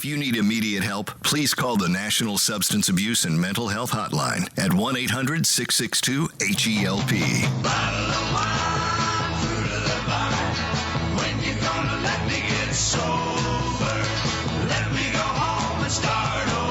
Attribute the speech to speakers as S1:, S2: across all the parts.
S1: If you need immediate help, please call the National Substance Abuse and Mental Health Hotline at 1-800-662-HELP.
S2: Bottle of wine, fruit of the vine. When you gonna let me get sober? Let me go home and start over.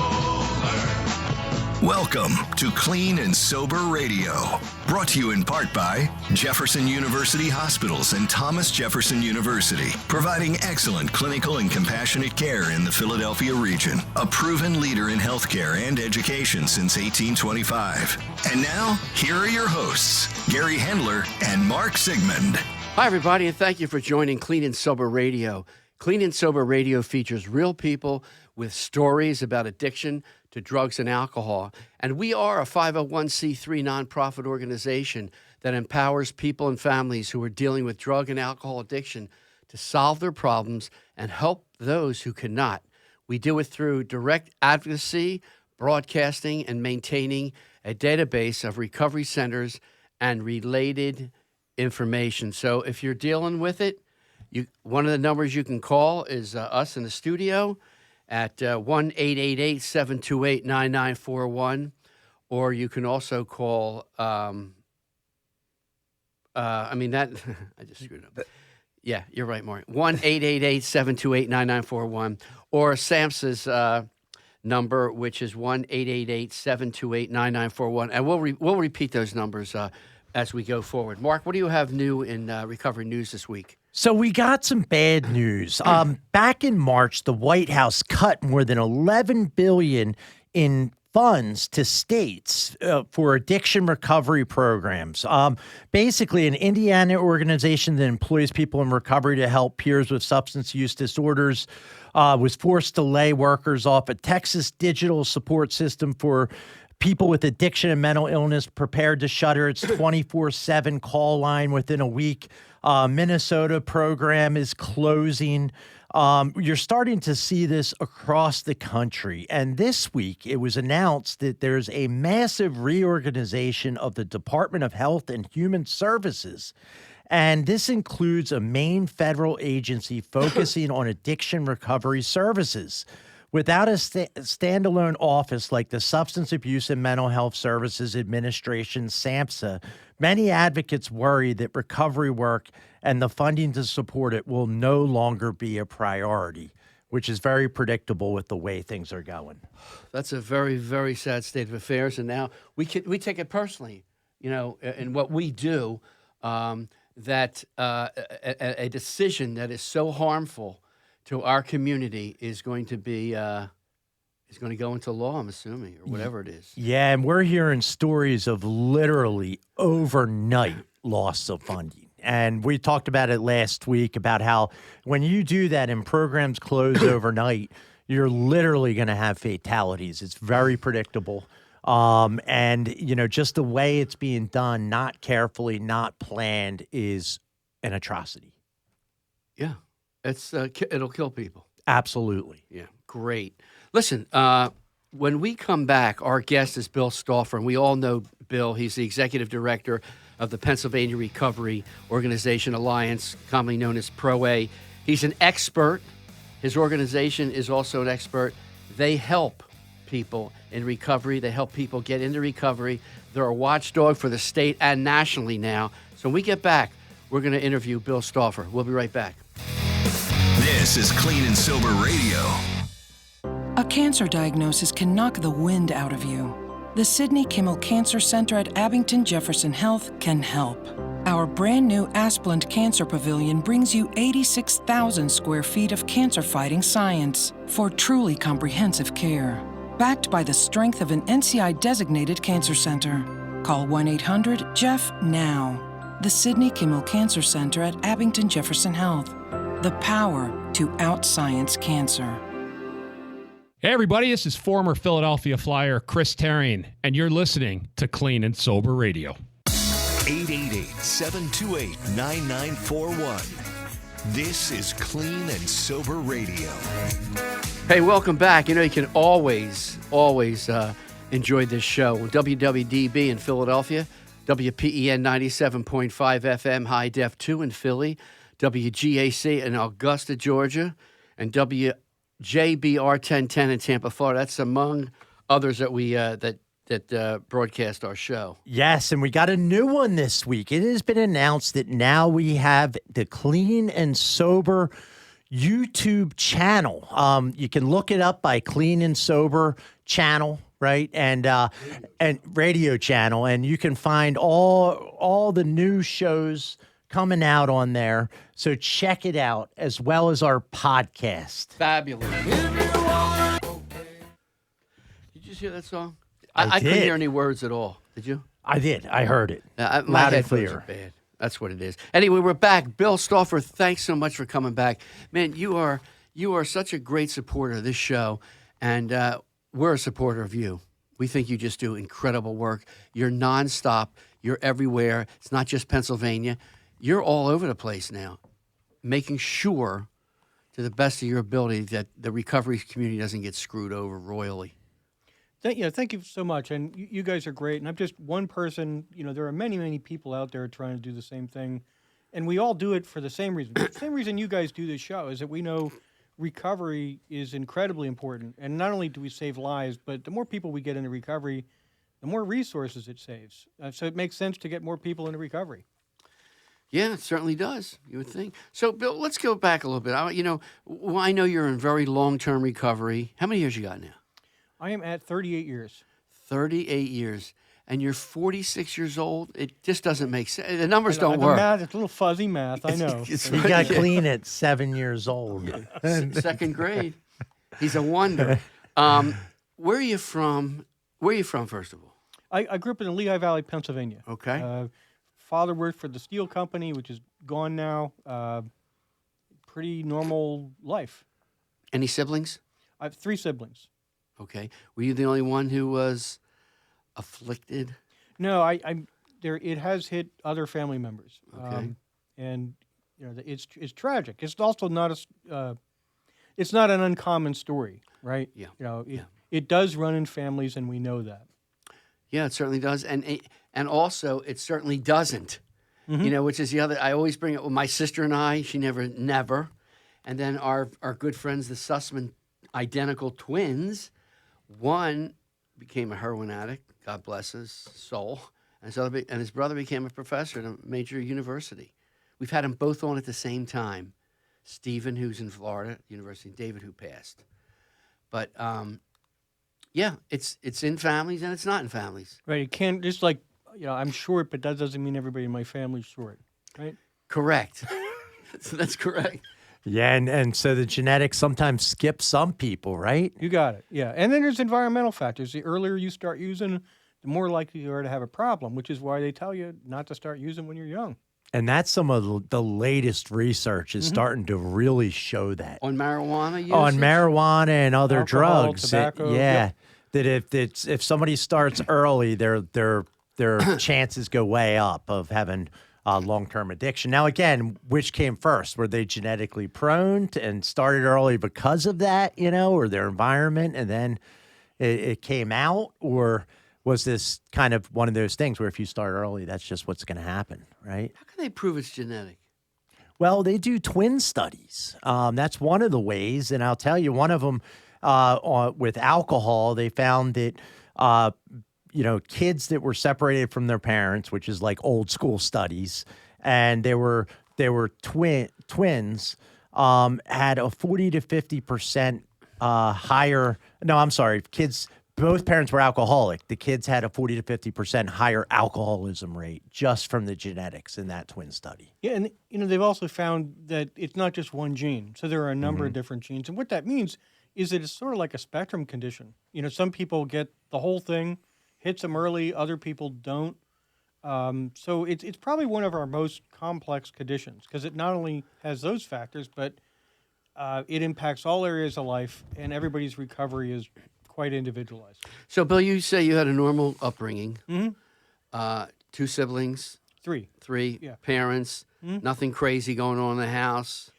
S1: Welcome to Clean and Sober Radio. Brought to you in part by Jefferson University Hospitals and Thomas Jefferson University, providing excellent clinical and compassionate care in the Philadelphia region. A proven leader in healthcare and education since 1825. And now, here are your hosts, Gary Hendler and Mark Sigmund.
S3: Hi, everybody, and thank you for joining Clean and Sober Radio. Clean and Sober Radio features real people with stories about addiction to drugs and alcohol. And we are a 501c3 nonprofit organization that empowers people and families who are dealing with drug and alcohol addiction to solve their problems and help those who cannot. We do it through direct advocacy, broadcasting, and maintaining a database of recovery centers and related information. So if you're dealing with it, one of the numbers you can call is us in the studio at 1-888-728-9941, or you can also call, I just screwed up. Yeah, you're right, Mark. 1-888-728-9941, or SAMHSA's number, which is 1-888-728-9941. And we'll repeat those numbers as we go forward. Mark, what do you have new in recovery news this week?
S4: So we got some bad news. Back in March, the White House cut more than $11 billion in funds to states for addiction recovery programs. Basically, an Indiana organization that employs people in recovery to help peers with substance use disorders was forced to lay workers off. A Texas digital support system for people with addiction and mental illness prepared to shutter its 24/7 call line within a week. Minnesota program is closing. You're starting to see this across the country. And this week, it was announced that there's a massive reorganization of the Department of Health and Human Services. And this includes a main federal agency focusing on addiction recovery services. Without a standalone office like the Substance Abuse and Mental Health Services Administration, SAMHSA, many advocates worry that recovery work and the funding to support it will no longer be a priority, which is very predictable with the way things are going.
S3: That's a very, very sad state of affairs. And now we take it personally, in what we do, that a decision that is so harmful to our community is going to go into law, I'm assuming, or whatever it is.
S4: Yeah, and we're hearing stories of literally overnight loss of funding. And we talked about it last week about how when you do that and programs close overnight, you're literally going to have fatalities. It's very predictable. And, just the way it's being done, not carefully, not planned, is an atrocity.
S3: Yeah. It'll kill people.
S4: Absolutely.
S3: Yeah, great. Listen, when we come back, our guest is Bill Stauffer, and we all know Bill. He's the executive director of the Pennsylvania Recovery Organization Alliance, commonly known as PRO-A. He's an expert. His organization is also an expert. They help people in recovery. They help people get into recovery. They're a watchdog for the state and nationally now. So when we get back, we're going to interview Bill Stauffer. We'll be right back.
S1: This is Clean and Sober Radio.
S5: A cancer diagnosis can knock the wind out of you. The Sidney Kimmel Cancer Center at Abington Jefferson Health can help. Our brand new Asplund Cancer Pavilion brings you 86,000 square feet of cancer-fighting science for truly comprehensive care. Backed by the strength of an NCI-designated cancer center. Call 1-800-JEFF now. The Sidney Kimmel Cancer Center at Abington Jefferson Health. The power to out-science cancer.
S6: Hey, everybody, this is former Philadelphia Flyer Chris Terrian, and you're listening to Clean and Sober Radio.
S1: 888-728-9941. This is Clean and Sober Radio.
S3: Hey, welcome back. You can always enjoy this show. WWDB in Philadelphia, WPEN 97.5 FM, High Def 2 in Philly, WGAC in Augusta, Georgia, and JBR 1010 in Tampa, Florida. That's among others that we broadcast our show.
S4: Yes, and we got a new one this week. It has been announced that now we have the Clean and Sober YouTube channel. You can look it up by Clean and Sober channel, right? And radio channel, and you can find all the new shows coming out on there. So check it out, as well as our podcast.
S3: Fabulous. Did you just hear that song?
S4: I
S3: couldn't
S4: did.
S3: hear any words at all. Did you?
S4: I did. I heard it.
S3: My
S4: Loud and
S3: headphones
S4: clear.
S3: are bad. That's what it is. Anyway, we're back. Bill Stauffer, thanks so much for coming back. Man, you are such a great supporter of this show, and we're a supporter of you. We think you just do incredible work. You're nonstop. You're everywhere. It's not just Pennsylvania. You're all over the place now, making sure, to the best of your ability, that the recovery community doesn't get screwed over royally.
S7: Thank you so much. And you guys are great. And I'm just one person. There are many, many people out there trying to do the same thing. And we all do it for the same reason. The same reason you guys do this show is that we know recovery is incredibly important. And not only do we save lives, but the more people we get into recovery, the more resources it saves. So it makes sense to get more people into recovery.
S3: Yeah, it certainly does. You would think. So, Bill, let's go back a little bit. I know you're in very long-term recovery. How many years you got now?
S7: I am at 38 years.
S3: 38 years. And you're 46 years old? It just doesn't make sense. The numbers don't
S7: The
S3: work.
S7: math, it's a little fuzzy math, I know.
S3: It's
S4: He got clean at 7 years old.
S3: Second grade. He's a wonder. Where are you from? First of all?
S7: I grew up in the Lehigh Valley, Pennsylvania.
S3: Okay.
S7: Father worked for the steel company, which is gone now. Pretty normal life.
S3: Any siblings?
S7: I have 3 siblings.
S3: Okay. Were you the only one who was afflicted?
S7: No, it has hit other family members.
S3: Okay.
S7: And it's tragic. It's also not it's not an uncommon story, right?
S3: Yeah.
S7: It does run in families, and we know that.
S3: Yeah, it certainly does, and also it certainly doesn't. Which is the other. I always bring it. Well, my sister and I, she never, and then our good friends, the Sussman identical twins. One became a heroin addict. God bless his soul, and his brother became a professor at a major university. We've had them both on at the same time. Stephen, who's in Florida University, and David, who passed. But yeah, it's in families and it's not in families.
S7: Right. It can't just like I'm short, but that doesn't mean everybody in my family's short, right?
S3: Correct. That's correct.
S4: Yeah, and so the genetics sometimes skip some people, right?
S7: You got it. Yeah. And then there's environmental factors. The earlier you start using, the more likely you are to have a problem, which is why they tell you not to start using when you're young.
S4: And that's some of the latest research is starting to really show that.
S3: On marijuana use?
S4: On marijuana and other
S7: Alcohol,
S4: drugs.
S7: tobacco,
S4: That if somebody starts early, their chances go way up of having long-term addiction. Now, again, which came first? Were they genetically prone and started early because of that, or their environment, and then it came out? Or was this kind of one of those things where if you start early, that's just what's going to happen, right?
S3: How can they prove it's genetic?
S4: Well, they do twin studies. That's one of the ways, and I'll tell you, one of them with alcohol, they found that kids that were separated from their parents, which is like old school studies, and they were twins, had a 40 to 50% higher. No, I'm sorry, kids. Both parents were alcoholic. The kids had a 40 to 50% higher alcoholism rate just from the genetics in that twin study.
S7: Yeah, and they've also found that it's not just one gene. So there are a number of different genes. And what that means is that it's sort of like a spectrum condition. Some people get the whole thing, hits them early, other people don't. So it's probably one of our most complex conditions because it not only has those factors, but it impacts all areas of life, and everybody's recovery is quite individualized.
S3: So, Bill, you say you had a normal upbringing.
S7: Mm-hmm.
S3: 2 siblings.
S7: 3. Yeah.
S3: Parents. Nothing crazy going on in the house.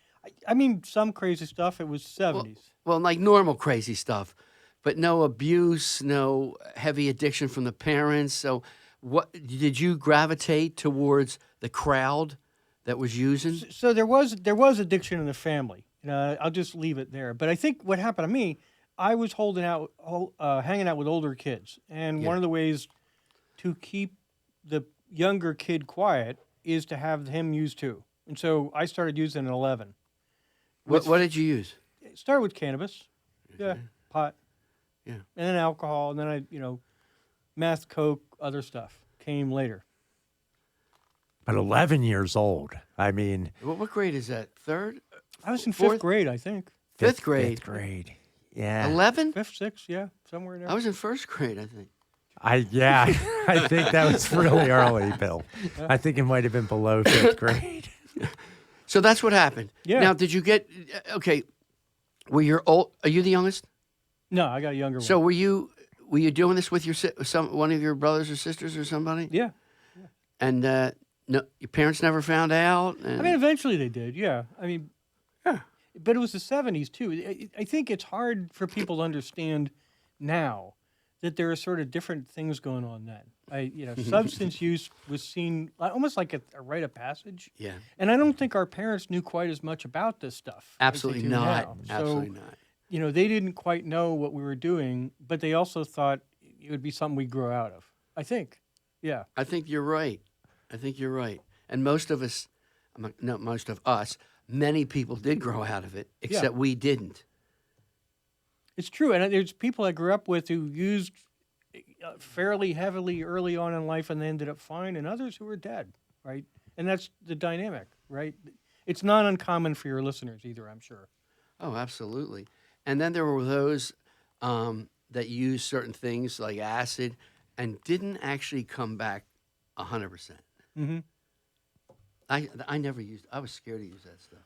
S7: I mean, some crazy stuff. It was 70s.
S3: Well, like normal crazy stuff, but no abuse, no heavy addiction from the parents. So, what did you gravitate towards the crowd that was using?
S7: So there was addiction in the family, I'll just leave it there. But I think what happened to me, I was hanging out with older kids, and one of the ways to keep the younger kid quiet is to have him use too. And so I started using an 11.
S3: What did you use?
S7: It started with cannabis, pot,
S3: Yeah.
S7: and then alcohol, and then meth, coke, other stuff came later.
S4: But 11 years old. I mean,
S3: What grade is that? Third?
S7: I was in
S3: Fourth?
S7: fifth grade, I think.
S3: Fifth grade.
S4: Fifth grade. Yeah.
S3: 11?
S7: Fifth, sixth, yeah, somewhere there.
S3: I was in first grade, I think.
S4: I think that was really early, Bill. I think it might have been below fifth grade.
S3: So that's what happened.
S7: Yeah.
S3: Now, did you get were you old? Are you the youngest?
S7: No, I got a younger one.
S3: So were you doing this with one of your brothers or sisters or somebody?
S7: Yeah.
S3: And no, your parents never found out.
S7: I mean, eventually they did. Yeah. I mean, but it was the 70s too. I think it's hard for people to understand now that there are sort of different things going on then. Substance use was seen almost like a rite of passage.
S3: Yeah.
S7: And I don't think our parents knew quite as much about this stuff.
S3: Absolutely
S7: as they do
S3: not.
S7: now.
S3: Absolutely
S7: So,
S3: not.
S7: they didn't quite know what we were doing, but they also thought it would be something we'd grow out of. I think. Yeah.
S3: I think you're right. And most of us, not most of us, many people did grow out of it, except we didn't.
S7: It's true. And there's people I grew up with who used fairly heavily early on in life and they ended up fine, and others who were dead, right? And that's the dynamic, right? It's not uncommon for your listeners either, I'm sure.
S3: Oh, absolutely. And then there were those that used certain things like acid and didn't actually come back 100%.
S7: Mm-hmm.
S3: I never used. I was scared to use that stuff.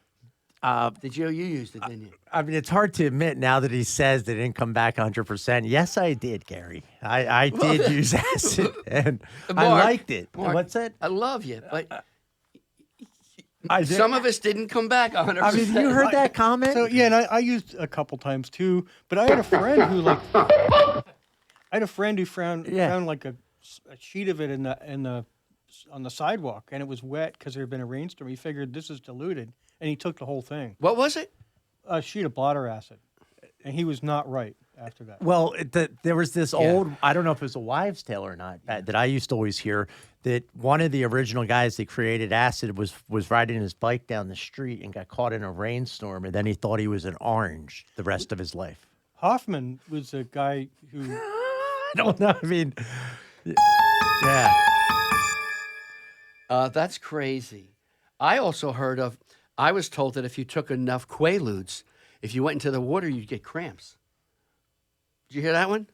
S3: Did you used it, didn't you?
S4: I mean, it's hard to admit now that he says they didn't come back 100%. Yes, I did, Gary. I did use acid, and I liked it.
S3: Mark,
S4: What's that?
S3: I love you, but
S4: I did.
S3: some of us didn't come back 100%.
S4: I mean, you heard that comment?
S7: So yeah, and I used a couple times too, but I had a friend who found like a sheet of it on the sidewalk, and it was wet because there had been a rainstorm. He figured this is diluted, and he took the whole thing.
S3: What was it?
S7: A sheet of blotter acid, and he was not right after that.
S4: Well, there was this old, I don't know if it was a wives' tale or not, that I used to always hear, that one of the original guys that created acid was riding his bike down the street and got caught in a rainstorm, and then he thought he was an orange the rest of his life.
S7: Hoffman was a guy who...
S4: I don't know. I mean, yeah.
S3: That's crazy. I also I was told that if you took enough Quaaludes, if you went into the water, you'd get cramps. Did you hear that one?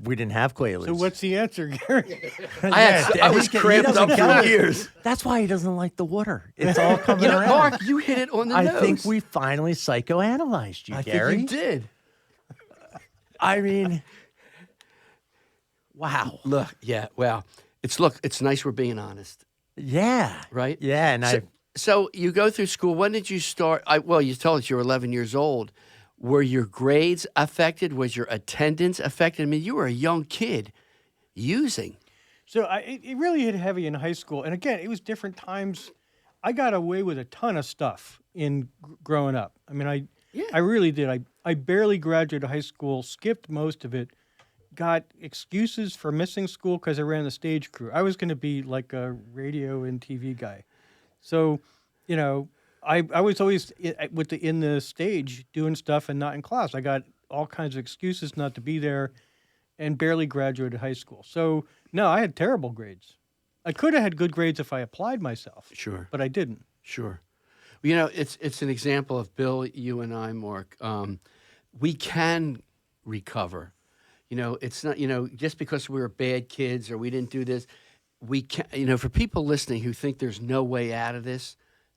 S4: We didn't have Quaaludes.
S7: So what's the answer, Gary?
S3: I was cramped up for years.
S4: That's why he doesn't like the water. It's all coming around.
S3: Mark, you hit it on the nose.
S4: I think we finally psychoanalyzed you, Gary.
S3: think you did.
S4: I mean, wow.
S3: Look, it's nice we're being honest.
S4: Yeah.
S3: Right?
S4: Yeah, and
S3: So you go through school. When did you start? You told us you were 11 years old. Were your grades affected? Was your attendance affected? I mean, you were a young kid using.
S7: So it really hit heavy in high school. And again, it was different times. I got away with a ton of stuff in growing up. I mean, I really did. I barely graduated high school, skipped most of it, got excuses for missing school because I ran the stage crew. I was going to be like a radio and TV guy. So, I was always in the stage doing stuff and not in class. I got all kinds of excuses not to be there and barely graduated high school. So, no, I had terrible grades. I could have had good grades if I applied myself.
S3: Sure.
S7: But I didn't.
S3: Sure. It's an example of Bill, you and I, Mark. We can recover. It's not, just because we were bad kids or we didn't do this, we can, for people listening who think there's no way out of this,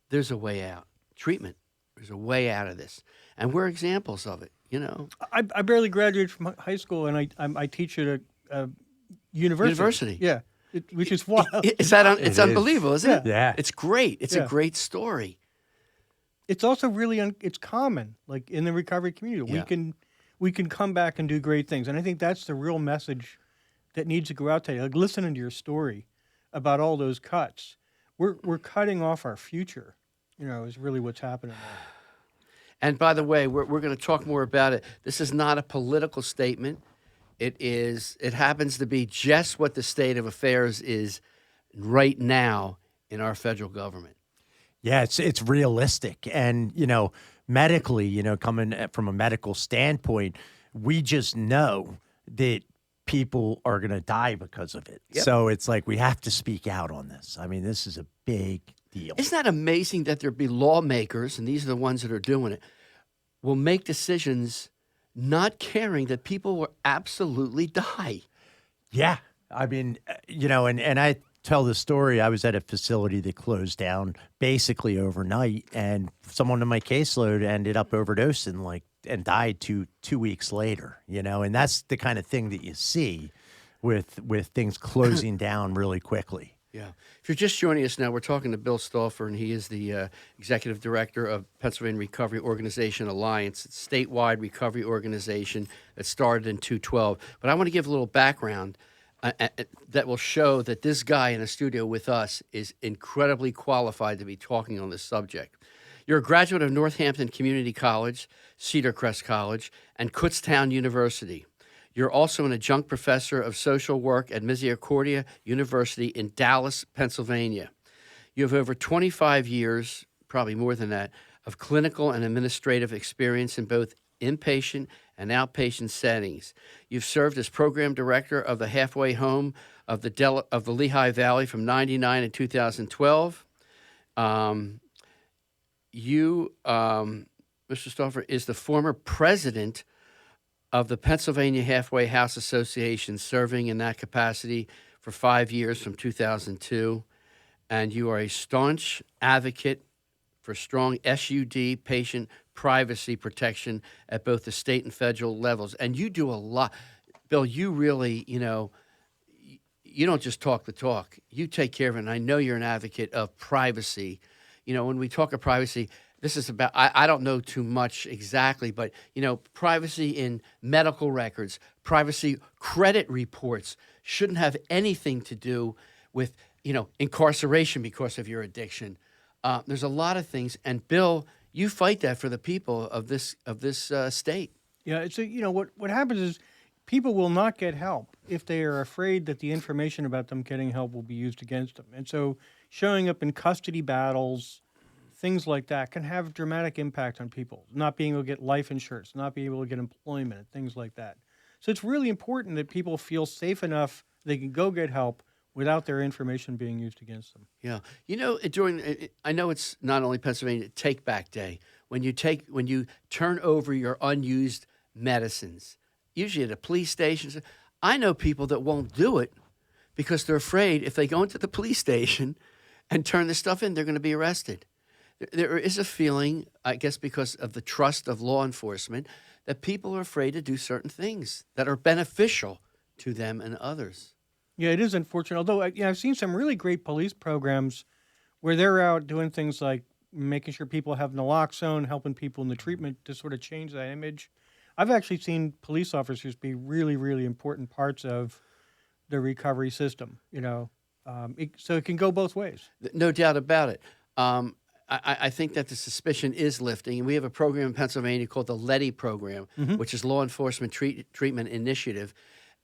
S3: there's a way out. Treatment. There's a way out of this. And we're examples of it,
S7: I barely graduated from high school, and I teach at a university. Yeah, which is wild.
S3: It's unbelievable, isn't it?
S4: Yeah.
S3: It's great. It's a great story.
S7: It's also really it's common, like in the recovery community.
S3: Yeah.
S7: We can come back and do great things, and I think that's the real message that needs to go out today. Like listening to your story about all those cuts, we're cutting off our future. Is really what's happening there.
S3: And by the way, we're going to talk more about it. This is not a political statement. It happens to be just what the state of affairs is right now in our federal government.
S4: Yeah, it's realistic. And, medically, coming from a medical standpoint, we just know that people are going to die because of it.
S3: Yep.
S4: So it's like we have to speak out on this. I mean, this is a big deal.
S3: Isn't that amazing that there be lawmakers, and these are the ones that are doing it, will make decisions not caring that people will absolutely die?
S4: Yeah. I mean, and I tell the story. I was at a facility that closed down basically overnight, and someone in my caseload ended up overdosing and died two weeks later, and that's the kind of thing that you see with things closing down really quickly.
S3: Yeah. If you're just joining us now, we're talking to Bill Stauffer, and he is the executive director of Pennsylvania Recovery Organization Alliance. It's a statewide recovery organization that started in 2012. But I want to give a little background that will show that this guy in the studio with us is incredibly qualified to be talking on this subject. You're a graduate of Northampton Community College, Cedar Crest College, and Kutztown University. You're also an adjunct professor of social work at Misericordia University in Dallas, Pennsylvania. You have over 25 years, probably more than that, of clinical and administrative experience in both inpatient and outpatient settings. You've served as program director of the halfway home of the Lehigh Valley from 1999 to 2012. Mr. Stauffer, is the former president of the Pennsylvania Halfway House Association, serving in that capacity for 5 years from 2002. And you are a staunch advocate for strong SUD patient privacy protection at both the state and federal levels. And you do a lot. Bill, you really, you don't just talk the talk. You take care of it. And I know you're an advocate of privacy. When we talk of privacy, this is about, I don't know too much exactly, but, privacy in medical records, privacy credit reports shouldn't have anything to do with, incarceration because of your addiction. There's a lot of things. And Bill, you fight that for the people of this state.
S7: Yeah, it's what happens is people will not get help if they are afraid that the information about them getting help will be used against them. And so showing up in custody battles, things like that can have a dramatic impact on people, not being able to get life insurance, not being able to get employment, things like that. So it's really important that people feel safe enough they can go get help without their information being used against them.
S3: Yeah. I know it's not only Pennsylvania Take Back Day, when you turn over your unused medicines, usually at a police station. I know people that won't do it because they're afraid if they go into the police station and turn this stuff in, they're going to be arrested. There is a feeling, I guess because of the trust of law enforcement, that people are afraid to do certain things that are beneficial to them and others.
S7: Yeah, it is unfortunate. Although I've seen some really great police programs where they're out doing things like making sure people have naloxone, helping people in the treatment to sort of change that image. I've actually seen police officers be really, really important parts of the recovery system, so it can go both ways.
S3: No doubt about it. I think that the suspicion is lifting, and we have a program in Pennsylvania called the LETI program, which is Law Enforcement Treatment Initiative.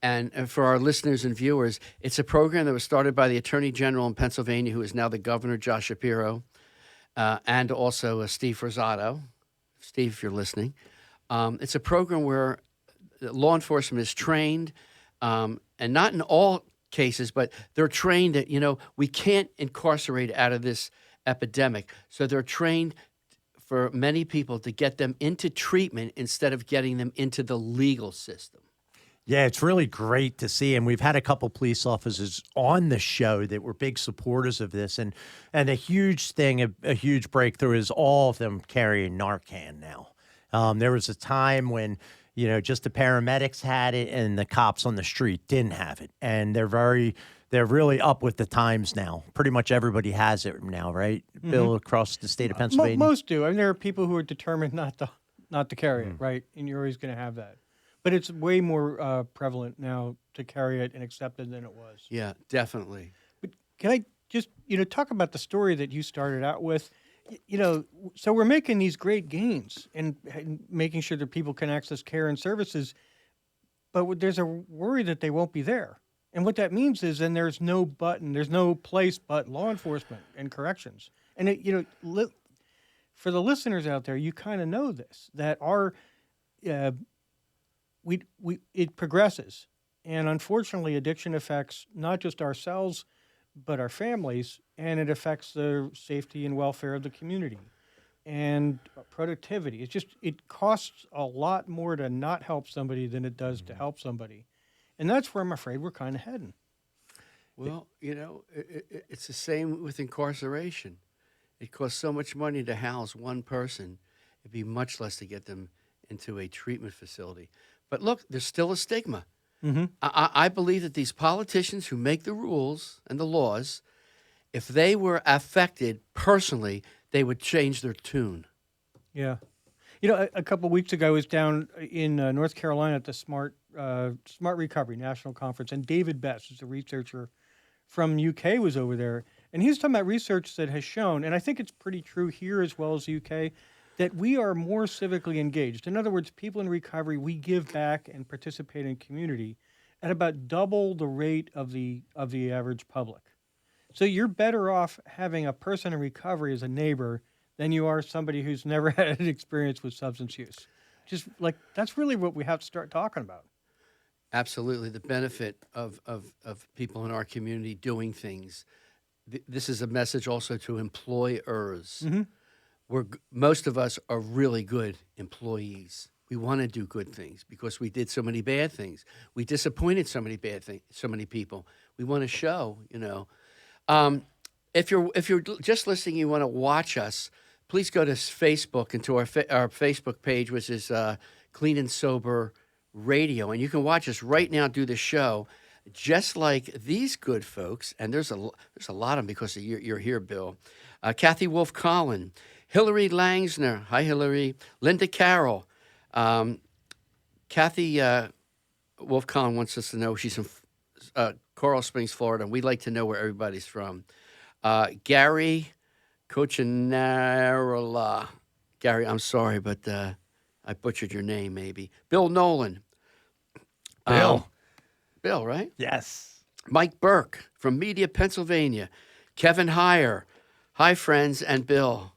S3: And for our listeners and viewers, it's a program that was started by the Attorney General in Pennsylvania, who is now the Governor, Josh Shapiro, and also Steve Rosado. Steve, if you're listening. It's a program where law enforcement is trained, and not in all cases, but they're trained that, we can't incarcerate out of this epidemic. So they're trained for many people to get them into treatment instead of getting them into the legal system.
S4: Yeah, it's really great to see. And we've had a couple police officers on the show that were big supporters of this. And a huge thing, a huge breakthrough is all of them carrying Narcan now. There was a time when, just the paramedics had it and the cops on the street didn't have it. And they're really up with the times now. Pretty much everybody has it now, right, Bill, across the state of Pennsylvania?
S7: Most do. I mean, there are people who are determined not to carry it, right? And you're always going to have that. But it's way more prevalent now to carry it and accept it than it was.
S3: Yeah, definitely.
S7: But can I just, talk about the story that you started out with? So we're making these great gains and making sure that people can access care and services, but there's a worry that they won't be there. And what that means is then there's no place but law enforcement and corrections. And for the listeners out there, you kind of know this, that it progresses. And unfortunately, addiction affects not just ourselves, but our families, and it affects the safety and welfare of the community and productivity. It costs a lot more to not help somebody than it does to help somebody. And that's where I'm afraid we're kind of heading.
S3: Well, it's the same with incarceration. It costs so much money to house one person. It'd be much less to get them into a treatment facility. But look, there's still a stigma.
S7: Mm-hmm.
S3: I believe that these politicians who make the rules and the laws, if they were affected personally, they would change their tune.
S7: Yeah. A couple of weeks ago, I was down in North Carolina at the Smart Recovery National Conference, and David Best, who's a researcher from UK, was over there. And he was talking about research that has shown, and I think it's pretty true here as well as the UK, that we are more civically engaged. In other words, people in recovery, we give back and participate in community at about double the rate of the average public. So you're better off having a person in recovery as a neighbor than you are somebody who's never had an experience with substance use. Just like, that's really what we have to start talking about.
S3: Absolutely. The benefit of people in our community doing things. This is a message also to employers.
S7: Mm-hmm.
S3: Most of us are really good employees. We want to do good things because we did so many bad things. We disappointed so many people. We want to show, If you're just listening, you want to watch us, please go to Facebook and to our Facebook page, which is Clean and Sober Radio, and you can watch us right now do the show, just like these good folks. And there's a lot of them because you're here, Bill. Kathy Wolf Collin, Hillary Langsner, hi Hillary, Linda Carroll. Kathy Wolf Collin wants us to know she's from Coral Springs, Florida, and we'd like to know where everybody's from. Gary Cochinarella. Gary, I'm sorry, but I butchered your name, maybe. Bill Nolan.
S4: Bill,
S3: right?
S4: yes.
S3: Mike Burke from Media, Pennsylvania. Kevin Heyer. Hi, friends, and Bill.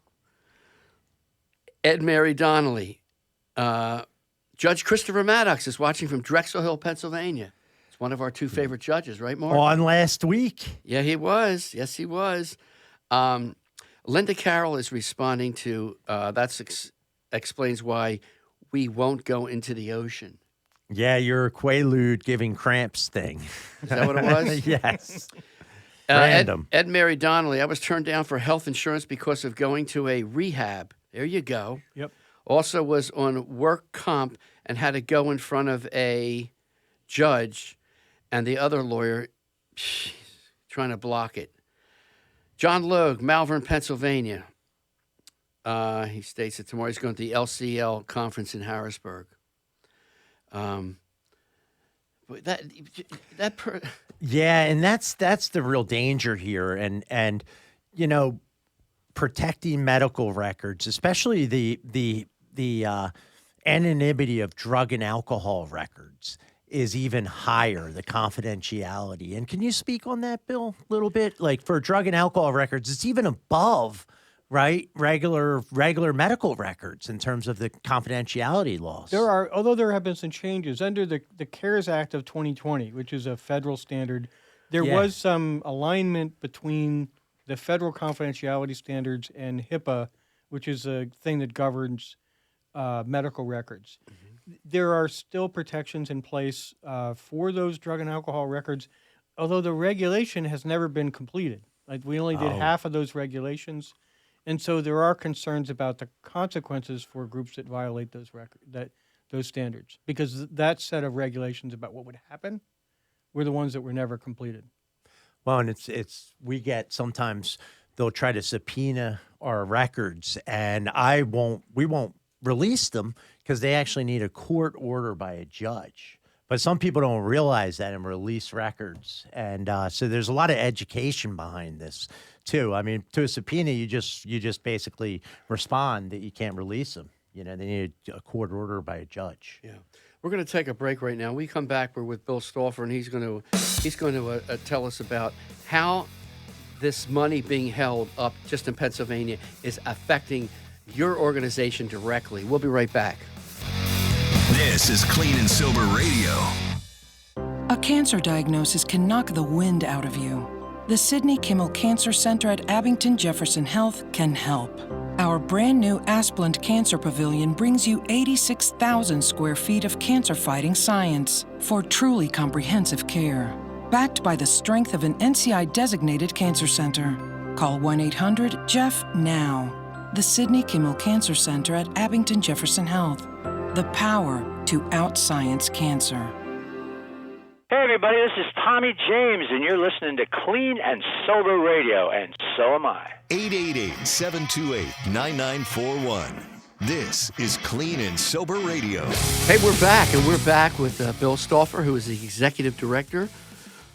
S3: Ed Mary Donnelly. Judge Christopher Maddox is watching from Drexel Hill, Pennsylvania. It's one of our two favorite judges, right, Mark?
S4: On last week.
S3: Yeah, he was. Yes, he was. Linda Carroll is responding to, explains why we won't go into the ocean.
S4: Yeah, your Quaalude giving cramps thing.
S3: Is that what it was?
S4: Yes. Random.
S3: Ed Mary Donnelly, I was turned down for health insurance because of going to a rehab. There you go.
S7: Yep.
S3: Also was on work comp and had to go in front of a judge and the other lawyer trying to block it. John Logue, Malvern, Pennsylvania. He states that tomorrow he's going to the LCL conference in Harrisburg.
S4: Yeah, and that's the real danger here, and protecting medical records, especially the anonymity of drug and alcohol records, is even higher, the confidentiality. And can you speak on that, Bill, a little bit? Like for drug and alcohol records, it's even above, right, regular medical records in terms of the confidentiality laws.
S7: Although there have been some changes under the CARES Act of 2020, which is a federal standard, there was some alignment between the federal confidentiality standards and HIPAA, which is a thing that governs medical records. Mm-hmm. There are still protections in place for those drug and alcohol records, although the regulation has never been completed. Like we only did half of those regulations, and so there are concerns about the consequences for groups that violate those standards, because that set of regulations about what would happen were the ones that were never completed.
S4: Well, and we get sometimes they'll try to subpoena our records, and we won't release them because they actually need a court order by a judge. But some people don't realize that and release records. And so there's a lot of education behind this, too. I mean, to a subpoena, you just basically respond that you can't release them. You know, they need a court order by a judge.
S3: Yeah. We're going to take a break right now. When we come back, we're with Bill Stauffer, and he's going to tell us about how this money being held up just in Pennsylvania is affecting your organization directly. We'll be right back.
S1: This is Clean and Sober Radio.
S5: A cancer diagnosis can knock the wind out of you. The Sidney Kimmel Cancer Center at Abington Jefferson Health can help. Our brand new Asplund Cancer Pavilion brings you 86,000 square feet of cancer-fighting science for truly comprehensive care. Backed by the strength of an NCI-designated cancer center. Call 1-800-JEFF now. The Sidney Kimmel Cancer Center at Abington Jefferson Health. The power to outscience cancer.
S8: Hey everybody, this is Tommy James, and you're listening to Clean and Sober Radio, and so am I.
S1: 888-728-9941. This is Clean and Sober Radio.
S3: Hey, we're back, and we're back with Bill Stauffer, who is the executive director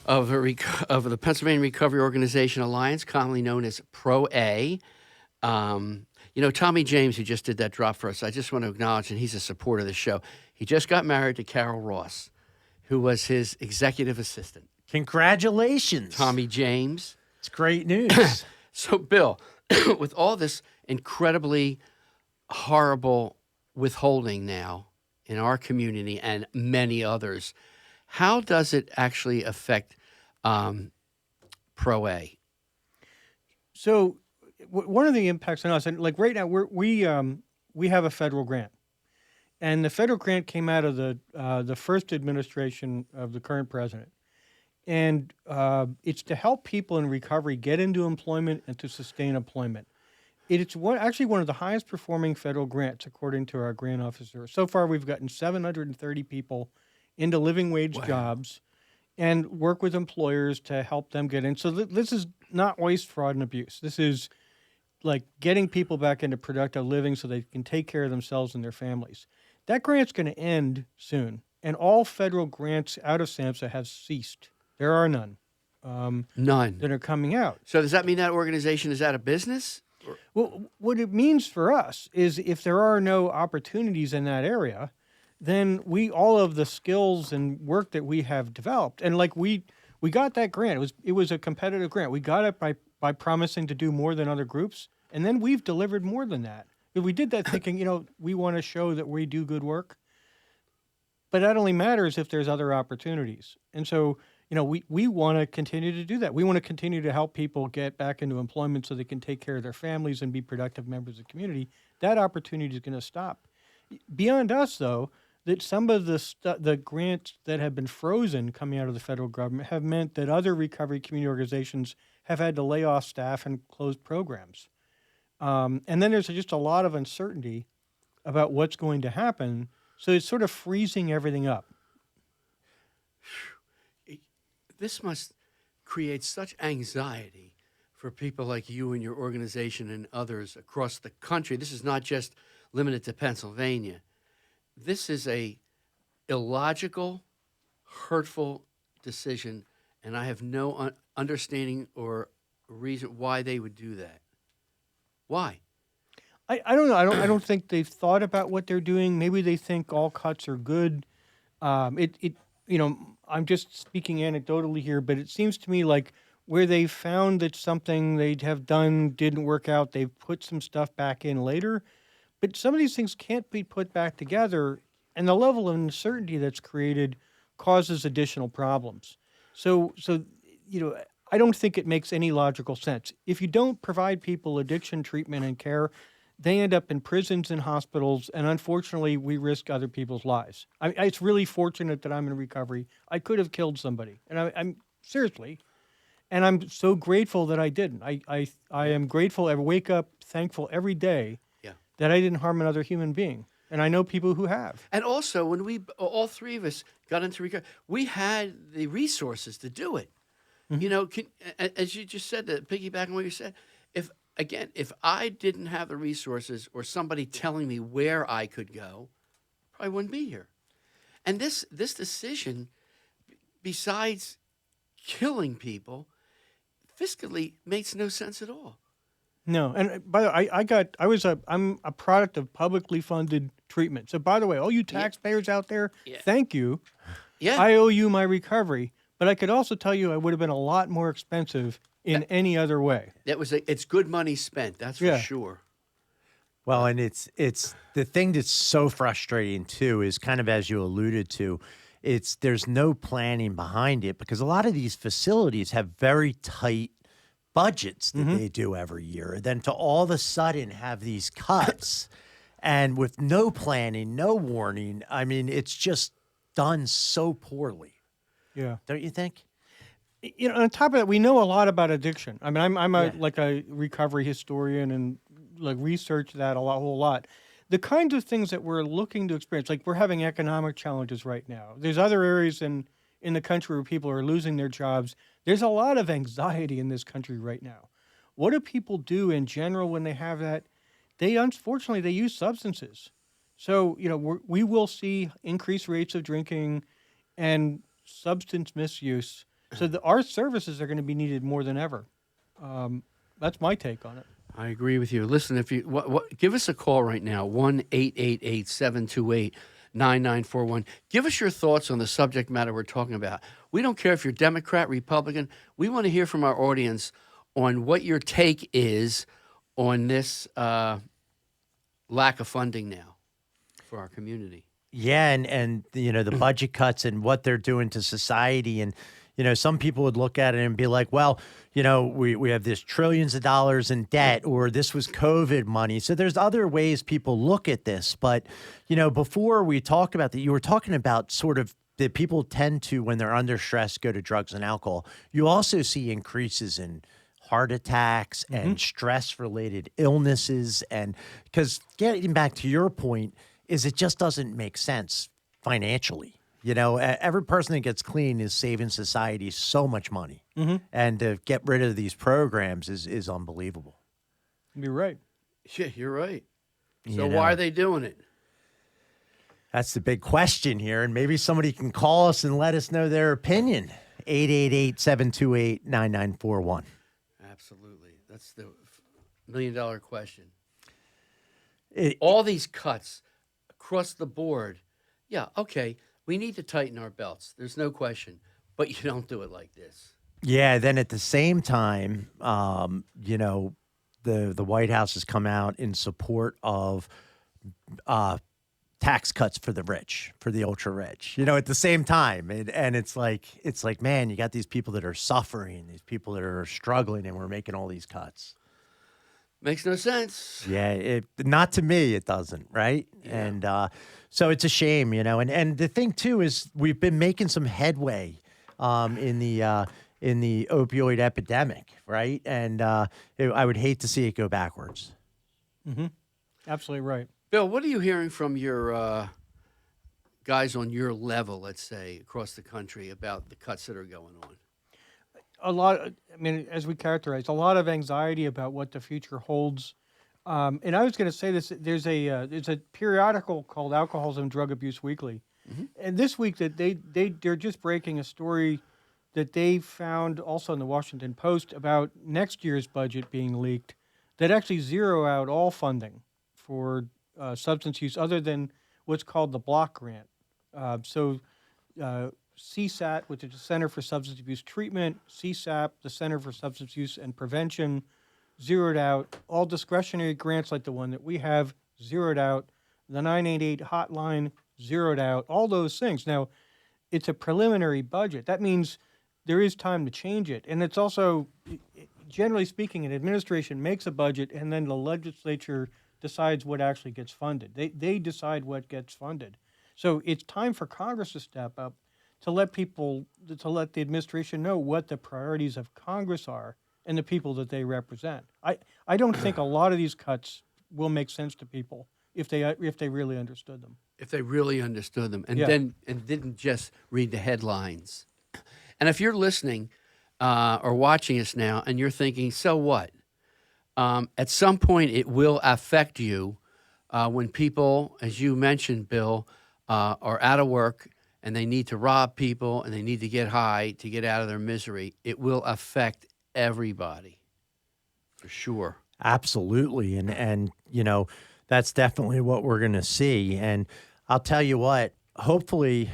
S3: of the Pennsylvania Recovery Organization Alliance, commonly known as PRO-A. You know, Tommy James, who just did that drop for us, I just want to acknowledge, and he's a supporter of the show. He just got married to Carol Ross, who was his executive assistant.
S4: Congratulations.
S3: Tommy James.
S4: It's great news.
S3: So, Bill, with all this incredibly horrible withholding now in our community and many others, how does it actually affect PRO-A?
S7: So one of the impacts on us, and like right now, we have a federal grant, and the federal grant came out of the first administration of the current president, and it's to help people in recovery get into employment and to sustain employment. It's actually one of the highest performing federal grants, according to our grant officer. So far, we've gotten 730 people into living wage jobs and work with employers to help them get in. So this is not waste, fraud, and abuse. This is like getting people back into productive living so they can take care of themselves and their families. That grant's going to end soon, and all federal grants out of SAMHSA have ceased. There are none.
S3: None.
S7: That are coming out.
S3: So does that mean that organization is out of business?
S7: Well, what it means for us is if there are no opportunities in that area, then all of the skills and work that we have developed, and like we got that grant. It was a competitive grant. We got it by promising to do more than other groups, and then we've delivered more than that. We did that thinking, we want to show that we do good work, but that only matters if there's other opportunities. And so, we want to continue to do that. We want to continue to help people get back into employment so they can take care of their families and be productive members of the community. That opportunity is going to stop. Beyond us, though, that some of the grants that have been frozen coming out of the federal government have meant that other recovery community organizations have had to lay off staff and close programs. And then there's just a lot of uncertainty about what's going to happen. So it's sort of freezing everything up.
S3: This must create such anxiety for people like you and your organization and others across the country. This is not just limited to Pennsylvania. This is a illogical, hurtful decision, and I have no understanding or reason why they would do that. Why?
S7: I don't know. I don't think they've thought about what they're doing. Maybe they think all cuts are good. I'm just speaking anecdotally here, but it seems to me like where they found that something they'd have done didn't work out, they've put some stuff back in later. But some of these things can't be put back together, and the level of uncertainty that's created causes additional problems. So I don't think it makes any logical sense. If you don't provide people addiction treatment and care, they end up in prisons and hospitals, and unfortunately, we risk other people's lives. It's really fortunate that I'm in recovery. I could have killed somebody, and I'm seriously, and I'm so grateful that I didn't. I am grateful. I wake up thankful every day that I didn't harm another human being, and I know people who have.
S3: And also, when all three of us got into recovery, we had the resources to do it. Mm-hmm. As you just said, to piggyback on what you said, if I didn't have the resources or somebody telling me where I could go, I probably wouldn't be here. And this decision, besides killing people, fiscally makes no sense at all.
S7: No, and by the way, I'm a product of publicly funded treatment. So by the way, all you taxpayers out there, thank you.
S3: Yeah.
S7: I owe you my recovery, but I could also tell you I would have been a lot more expensive in any other way.
S3: It's good money spent, that's for sure.
S4: Well, and it's the thing that's so frustrating too is kind of as you alluded to, there's no planning behind it because a lot of these facilities have very tight budgets that they do every year. Then to all of a sudden have these cuts and with no planning, no warning, I mean, it's just done so poorly.
S7: Yeah.
S4: Don't you think?
S7: You know, on top of that, we know a lot about addiction. I mean, I'm like a recovery historian and like research that a whole lot. The kinds of things that we're looking to experience, like we're having economic challenges right now. There's other areas in the country where people are losing their jobs. There's a lot of anxiety in this country right now. What do people do in general when they have that? Unfortunately, they use substances. So, you know, we will see increased rates of drinking and substance misuse. So our services are going to be needed more than ever. That's my take on it.
S3: I agree with you. Listen, if you give us a call right now, 1-888-728-9941. Give us your thoughts on the subject matter we're talking about. We don't care if you're Democrat, Republican. We want to hear from our audience on what your take is on this lack of funding now for our community.
S4: Yeah, and you know, the budget cuts and what they're doing to society. And, you know, some people would look at it and be like, well, you know, we have this trillions of dollars in debt, or this was COVID money. So there's other ways people look at this. But, you know, before we talk about that, you were talking about sort of that people tend to, when they're under stress, go to drugs and alcohol. You also see increases in heart attacks and stress-related illnesses. And because getting back to your point, is it just doesn't make sense financially. You know, every person that gets clean is saving society so much money. And to get rid of these programs is unbelievable.
S7: You're right.
S3: Yeah, you're right. So why are they doing it?
S4: That's the big question here. And maybe somebody can call us and let us know their opinion. 888-728-9941.
S3: Absolutely. That's the million-dollar question. All these cuts across the board, yeah, okay, we need to tighten our belts. There's no question. But you don't do it like this.
S4: Yeah, then at the same time, you know, the White House has come out in support of tax cuts for the rich, for the ultra rich. You know, at the same time, and it's like, man, you got these people that are suffering, these people that are struggling, and we're making all these cuts.
S3: Makes no sense.
S4: Yeah, not to me, it doesn't, right? Yeah. And so it's a shame, you know. And the thing too is we've been making some headway in the opioid epidemic, right? And I would hate to see it go backwards.
S7: Absolutely right.
S3: Bill, what are you hearing from your guys on your level, let's say, across the country about the cuts that are going on?
S7: A lot, I mean, as we characterize, a lot of anxiety about what the future holds. And I was going to say this, there's a periodical called Alcoholism and Drug Abuse Weekly. And this week that they're just breaking a story that they found also in the Washington Post about next year's budget being leaked that actually zero out all funding for substance use other than what's called the block grant. CSAT, which is the Center for Substance Abuse Treatment, CSAP, the Center for Substance Use and Prevention, zeroed out. All discretionary grants like the one that we have, zeroed out. The 988 hotline, zeroed out. All those things. Now, it's a preliminary budget. That means there is time to change it. And it's also, generally speaking, an administration makes a budget and then the legislature decides what actually gets funded. They decide what gets funded. So it's time for Congress to step up to let the administration know what the priorities of Congress are and the people that they represent. I don't think a lot of these cuts will make sense to people if they really understood them. If they really understood them and didn't just read the headlines. And if you're listening or watching us now and you're thinking, so what? At some point it will affect you when people, as you mentioned, Bill, are out of work.
S3: and they need to rob people and they need to get high to get out of their misery, it will affect everybody for sure.
S4: Absolutely. And that's definitely what we're going to see. And I'll tell you what, hopefully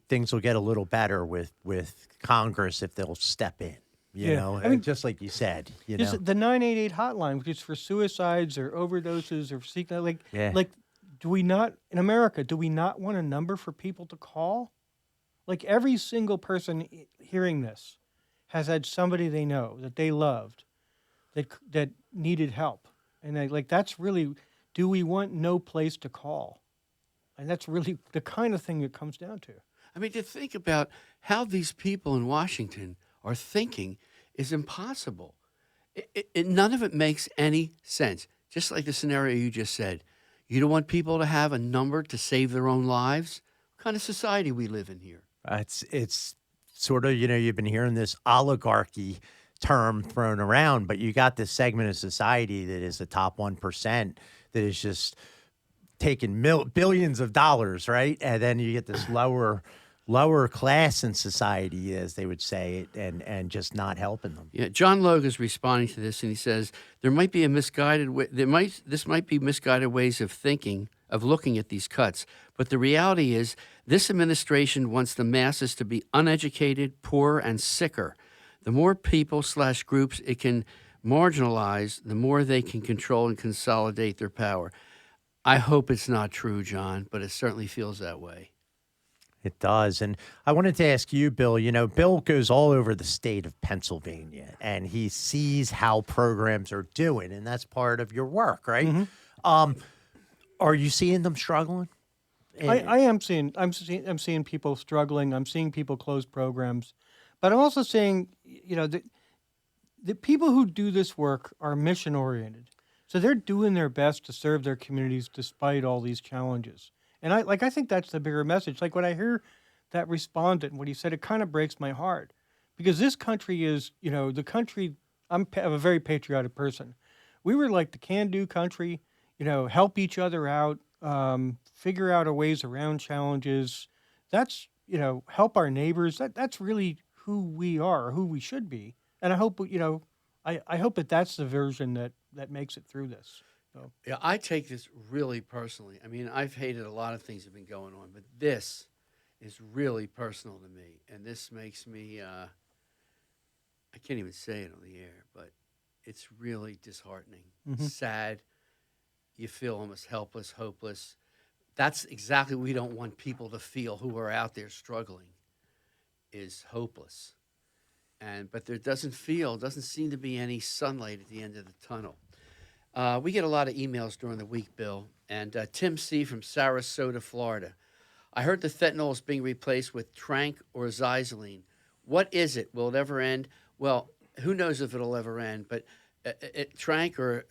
S4: things will get a little better with Congress if they'll step in. You know, I mean, just like you said,
S7: the 988 hotline, which is for suicides or overdoses or like, do we not in America? Do we not want a number for people to call? Like every single person hearing this has had somebody they know that they loved that needed help, and that's really. Do we want no place to call? And that's really the kind of thing it comes down to.
S3: I mean, to think about how these people in Washington are thinking is impossible. None of it makes any sense. Just like the scenario you just said. You don't want people to have a number to save their own lives? What kind of society we live in here?
S4: It's sort of, you've been hearing this oligarchy term thrown around, but you got this segment of society that is the top 1% that is just taking billions of dollars, right? And then you get this lower class in society, as they would say, and just not helping them.
S3: Yeah, John Logue is responding to this, and he says there might be a misguided way. This might be misguided ways of thinking, of looking at these cuts. But the reality is, this administration wants the masses to be uneducated, poor, and sicker. The more people/groups it can marginalize, the more they can control and consolidate their power. I hope it's not true, John, but it certainly feels that way.
S4: It does. And I wanted to ask you, Bill, Bill goes all over the state of Pennsylvania and he sees how programs are doing, and that's part of your work, right? Mm-hmm. Are you seeing them struggling?
S7: I am seeing. I'm seeing people struggling. I'm seeing people close programs, but I'm also seeing, the people who do this work are mission oriented, so they're doing their best to serve their communities despite all these challenges. And I think that's the bigger message. Like when I hear that respondent, what he said, it kind of breaks my heart, because this country is, the country. I'm a very patriotic person. We were like the can-do country, help each other out, figure out ways around challenges. That's, help our neighbors. That's really who we are, who we should be. And I hope, I hope that's the version that makes it through this. So.
S3: Yeah, I take this really personally. I mean, I've hated a lot of things that have been going on, but this is really personal to me. And this makes me, I can't even say it on the air, but it's really disheartening, sad. You feel almost helpless, hopeless. That's exactly what we don't want people to feel who are out there struggling, is hopeless. But there doesn't seem to be any sunlight at the end of the tunnel. We get a lot of emails during the week, Bill. And Tim C. from Sarasota, Florida. I heard the fentanyl is being replaced with Tranq or Xyzline. What is it? Will it ever end? Well, who knows if it'll ever end. But Tranq, or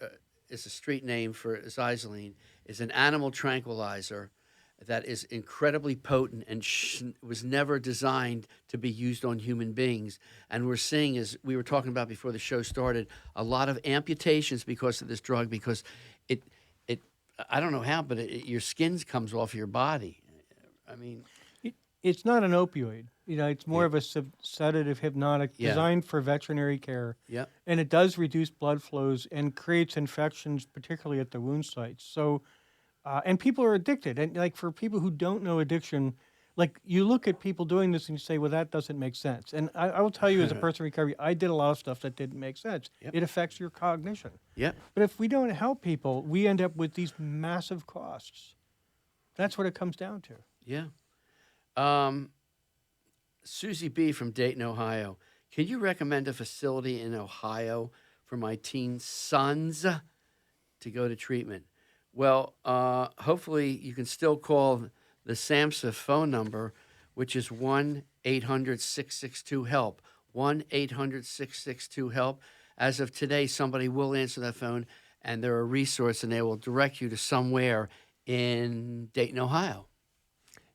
S3: is a street name for Xyzline, is an animal tranquilizer that is incredibly potent and was never designed to be used on human beings. And we're seeing, as we were talking about before the show started, a lot of amputations because of this drug, because it I don't know how, but your skin comes off your body. I mean...
S7: It's not an opioid. It's more of a sedative hypnotic designed for veterinary care. Yeah. And it does reduce blood flows and creates infections, particularly at the wound sites. So... and people are addicted. And like for people who don't know addiction, like you look at people doing this and you say, well, that doesn't make sense. And I will tell you, as a person in recovery, I did a lot of stuff that didn't make sense. Yep. It affects your cognition. Yep. But if we don't help people, we end up with these massive costs. That's what it comes down to.
S3: Yeah. Susie B. from Dayton, Ohio. Can you recommend a facility in Ohio for my teen sons to go to treatment? Well, hopefully you can still call the SAMHSA phone number, which is 1-800-662-HELP, 1-800-662-HELP. As of today, somebody will answer that phone, and they're a resource, and they will direct you to somewhere in Dayton, Ohio.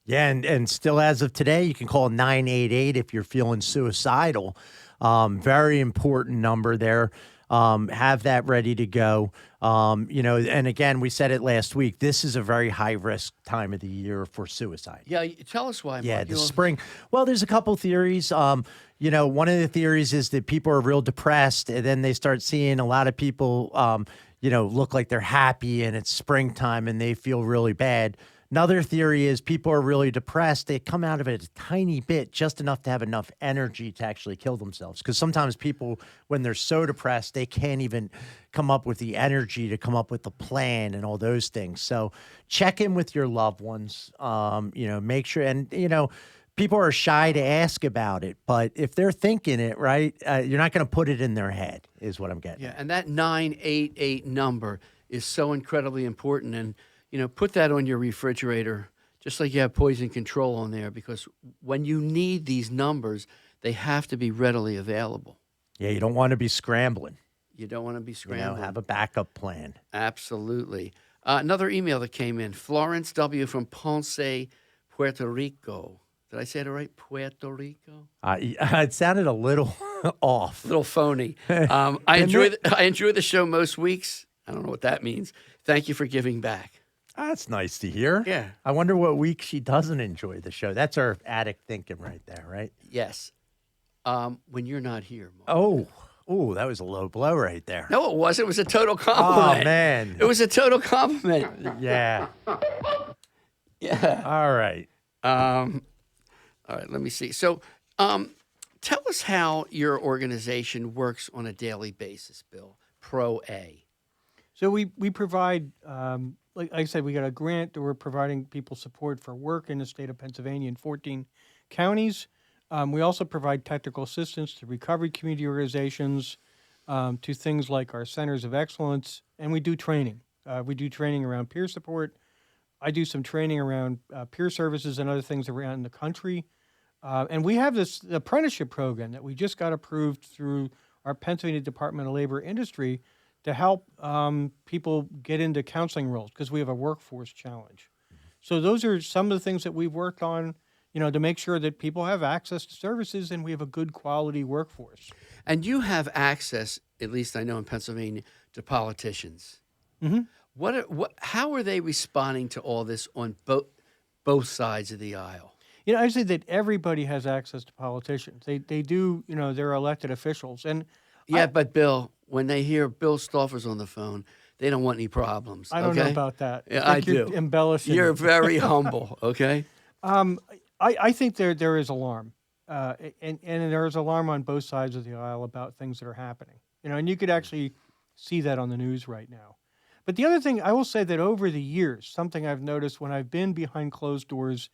S4: Yeah, and still as of today, you can call 988 if you're feeling suicidal. Very important number there. have that ready to go. And again, we said it last week, this is a very high risk time of the year for suicide.
S3: Yeah, tell us why, Mark.
S4: Yeah, the spring. Well, there's a couple theories. One of the theories is that people are real depressed, and then they start seeing a lot of people, look like they're happy, and it's springtime, and they feel really bad. Another theory is people are really depressed. They come out of it a tiny bit, just enough to have enough energy to actually kill themselves. Because sometimes people, when they're so depressed, they can't even come up with the energy to come up with the plan and all those things. So check in with your loved ones, make sure. And, people are shy to ask about it. But if they're thinking it, right, you're not going to put it in their head, is what I'm getting at.
S3: And that 988 number is so incredibly important. And, put that on your refrigerator, just like you have poison control on there, because when you need these numbers, they have to be readily available.
S4: Yeah, you don't want to be scrambling.
S3: You don't want to be scrambling.
S4: Have a backup plan.
S3: Absolutely. Another email that came in, Florence W. from Ponce, Puerto Rico. Did I say it right? Puerto Rico?
S4: It sounded a little off.
S3: A little phony. I enjoy the show most weeks. I don't know what that means. Thank you for giving back.
S4: That's nice to hear.
S3: Yeah.
S4: I wonder what week she doesn't enjoy the show. That's our addict thinking right there, right?
S3: Yes. When you're not here, Mark.
S4: Oh, that was a low blow right there.
S3: No, it wasn't. It was a total compliment.
S4: Oh, man.
S3: It was a total compliment.
S4: Yeah.
S3: Yeah.
S4: All right.
S3: All right, let me see. So tell us how your organization works on a daily basis, Bill, Pro A.
S7: So we provide, like I said, we got a grant that we're providing people support for work in the state of Pennsylvania in 14 counties. We also provide technical assistance to recovery community organizations, to things like our centers of excellence, and we do training. We do training around peer support. I do some training around peer services and other things around the country. And we have this apprenticeship program that we just got approved through our Pennsylvania Department of Labor Industry to help people get into counseling roles because we have a workforce challenge. So those are some of the things that we've worked on, to make sure that people have access to services and we have a good quality workforce.
S3: And you have access, at least I know in Pennsylvania, to politicians. Mm-hmm. How are they responding to all this on both sides of the aisle?
S7: I say that everybody has access to politicians. They do, they're elected officials. And
S3: but Bill, when they hear Bill Stauffer's on the phone, they don't want any problems.
S7: I don't know about that.
S3: Yeah, I do.
S7: You're embellishing.
S3: You're very humble, okay?
S7: I think there is alarm. And there is alarm on both sides of the aisle about things that are happening. And you could actually see that on the news right now. But the other thing, I will say that over the years, something I've noticed when I've been behind closed doors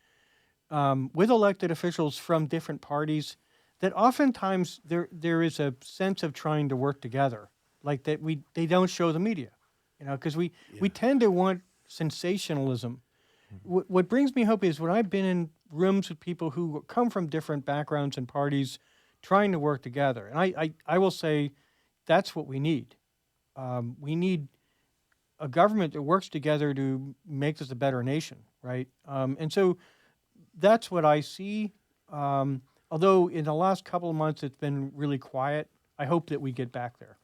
S7: with elected officials from different parties, that oftentimes there is a sense of trying to work together, like that they don't show the media, because we tend to want sensationalism. What brings me hope is when I've been in rooms with people who come from different backgrounds and parties trying to work together, and I will say that's what we need. We need a government that works together to make this a better nation, right? And so that's what I see. Although in the last couple of months it's been really quiet, I hope that we get back there.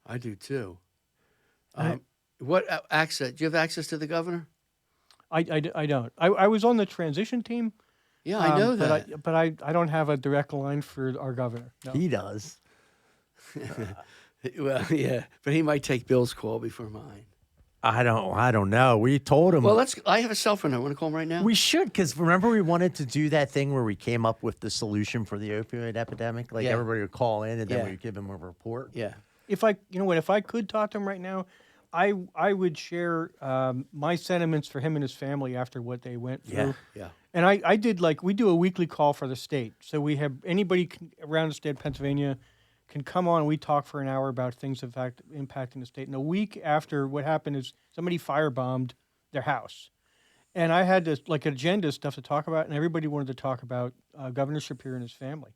S3: I do too. What access? Do you have access to the governor?
S7: I don't. I was on the transition team.
S3: Yeah, I know that.
S7: But I don't have a direct line for our governor. No.
S4: He does.
S3: Well, yeah, but he might take Bill's call before mine.
S4: I don't know. We told him.
S3: Well, I have a cell phone. I want to call him right now.
S4: We should, because remember we wanted to do that thing where we came up with the solution for the opioid epidemic? Like everybody would call in and then we would give him a report.
S3: Yeah.
S7: If I could talk to him right now, I would share my sentiments for him and his family after what they went through.
S3: Yeah.
S7: And I did, we do a weekly call for the state. So we have anybody around the state of Pennsylvania can come on and we talk for an hour about things in fact impacting the state. And a week after, what happened is somebody firebombed their house. And I had this agenda stuff to talk about, and everybody wanted to talk about Governor Shapiro and his family.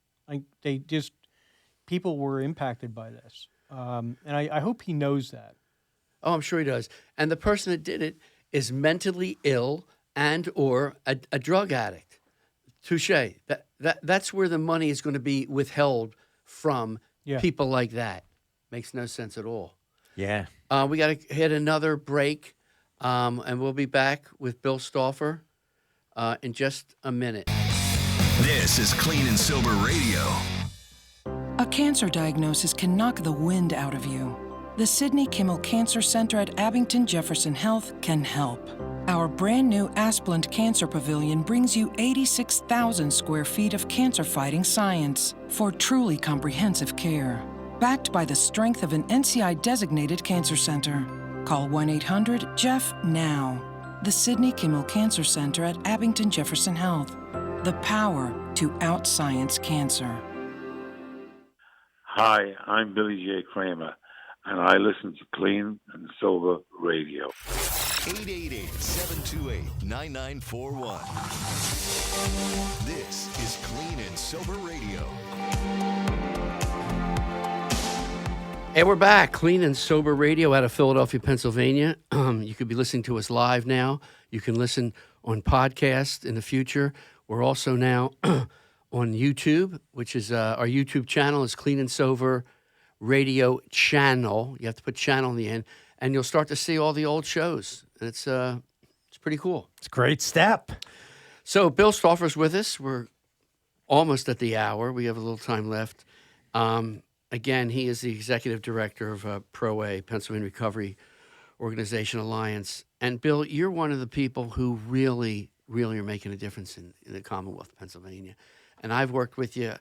S7: People were impacted by this. And I hope he knows that.
S3: Oh, I'm sure he does. And the person that did it is mentally ill and or a drug addict. Touche. That's where the money is going to be withheld from
S7: Yeah.
S3: people like that. Makes no sense at all.
S4: Yeah.
S3: We got to hit another break, and we'll be back with Bill Stauffer in just a minute.
S1: This is Clean and Sober Radio.
S5: A cancer diagnosis can knock the wind out of you. The Sidney Kimmel Cancer Center at Abington Jefferson Health can help. Our brand new Asplund Cancer Pavilion brings you 86,000 square feet of cancer-fighting science for truly comprehensive care. Backed by the strength of an NCI-designated cancer center. Call 1-800-JEFF now. The Sidney Kimmel Cancer Center at Abington Jefferson Health. The power to out-science cancer.
S9: Hi, I'm Billy J. Kramer, and I listen to Clean and Sober Radio.
S1: 888-728-9941. This is Clean and Sober Radio.
S3: And we're back, Clean and Sober Radio out of Philadelphia, Pennsylvania. You could be listening to us live now. You can listen on podcast in the future. We're also now on YouTube, which is our YouTube channel is Clean and Sober Radio Channel. You have to put channel in the end, and you'll start to see all the old shows. It's pretty cool.
S4: It's a great step.
S3: So Bill Stauffer's with us. We're almost at the hour. We have a little time left. Again, he is the executive director of ProA, Pennsylvania Recovery Organization Alliance. And Bill, you're one of the people who really are making a difference in the Commonwealth of Pennsylvania. And I've worked with you